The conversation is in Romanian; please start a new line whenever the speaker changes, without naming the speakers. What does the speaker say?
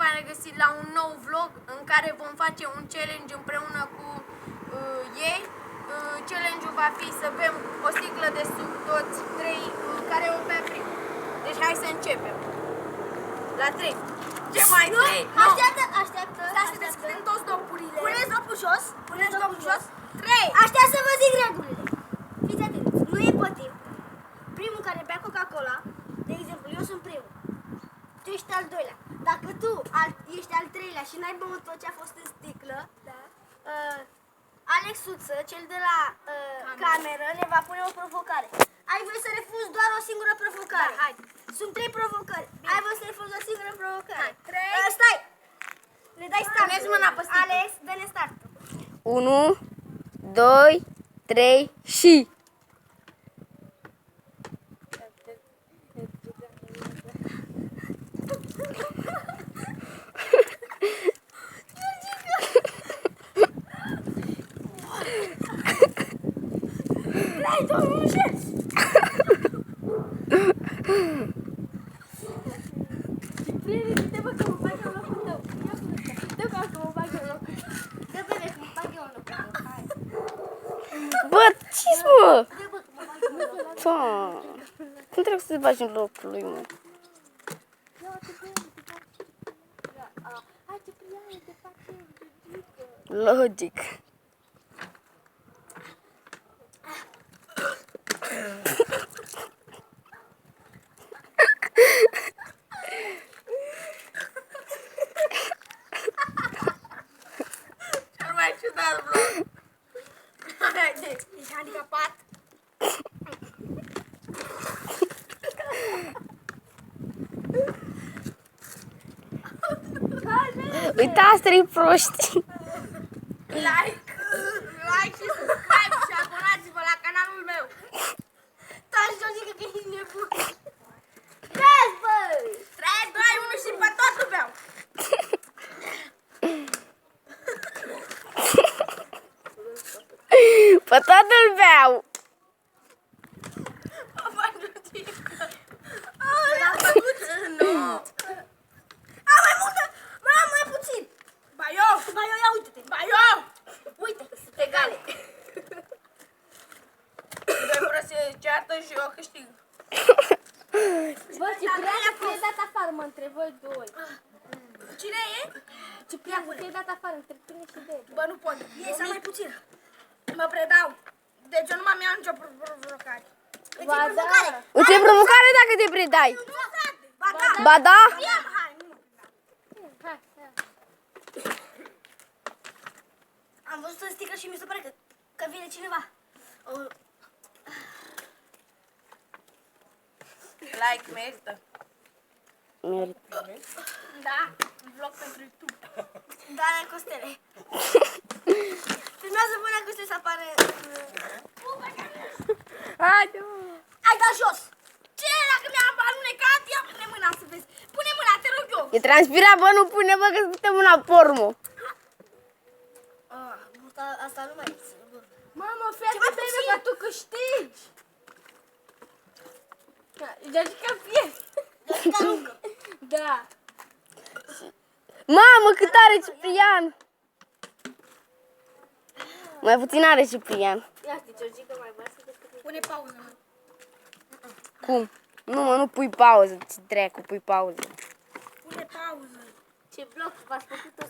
v-am regăsit la un nou vlog în care vom face un challenge împreună cu ei. Challenge-ul va fi să bem o sticlă de suc toți trei, care o bea primul. Deci hai să începem. La 3. Ce mai?
Nu,
3?
așteaptă.
Stai să deschidem toți dopurile.
Puneți dopul jos. Puneți dopul jos.
3.
Așteaptă să vă zic regulile. Fiți atenți. Nu e pe timp. Primul care bea Coca-Cola, de exemplu, eu sunt primul. Tu ești al doilea. Dacă tu ești al treilea și n-ai băut tot ce a fost în sticlă, da. Alex Suță, cel de la cameră, ne va pune o provocare. Ai voie să refuzi doar o singură provocare.
Da, hai.
Sunt 3 provocări. Bine. Ai voie să refuzi o singură provocare.
Hai, 3.
Stai! Ne dai start.
Puneți mâna pe sticlă.
Alex, dă-ne start.
1, 2, 3 și...
Hai, domnul Șeț! Te bă, că mă bag eu în locul tău. Dă că mă bag eu în locul tău. Dă bebe, că mă bag eu în locul tău. Hai.
Bă, ce mă?
Dă bă, că mă bag eu în locul tău.
Fa. Cum trebuie să te bagi în locul lui, mă?
Hai, Cipriane, te fac eu.
Logic.
Cel mai ciudat vlog. Haide.
Ești handicapat?
Uite, asta e proști.
Like și subscribe și abonați-vă la canalul meu.
Taci, Georgica, că ești nebun. Vezi, bă!
3, 2, 1 și pe totul beau.
Pe totul beau.
L-am făcut? Nu.
A, mai multă! Mai puțin!
Ba eu.
Ba eu, ia uite-te!
Ba eu.
Uite!
Egale. Doi prost se ceartă și eu câștig.
Bă, Cipriane, fie dat afară, mă, între voi doi.
Cine e?
Cipriane, fie dat afară, între tine și Bebe.
Bă, nu pot.
E să mai puțin.
Mă predau. Deci eu nu m-am iau nicio provocare.
Îți
Ba
e
da.
provocare.
Îți e provocare dacă te predai.
Nu, frate. Ba da.
Ba da?
Ia, hai, nu.
Hai.
Am văzut în sticlă și mi se pare că vine cineva.
Like merită.
Merită.
Da, vlog pentru YouTube.
Dana Costele. Filmează până Costele să apară.
Haide,
Ai dat jos.
Ce? Dacă mi-am alunecat, ia pune mâna să vezi. Pune mâna, te rog eu.
e transpirat, bă, nu pune, bă, că suntem una pormo.
Asta nu mai e.
Mamă, fete,
mai
bine
puțin?
că tu câștigi. Georgica fie.
Georgica aruncă.
Da.
Mamă, cât are Ciprian. Mai puțin are Ciprian.
Ia știi, Georgica mai bărsă decât
Pune pauză, mă.
Cum? Nu, mă, nu pui pauză. Ce dracu, pui pauză.
Pune pauză.
ce bloc v-ați făcut ăsta.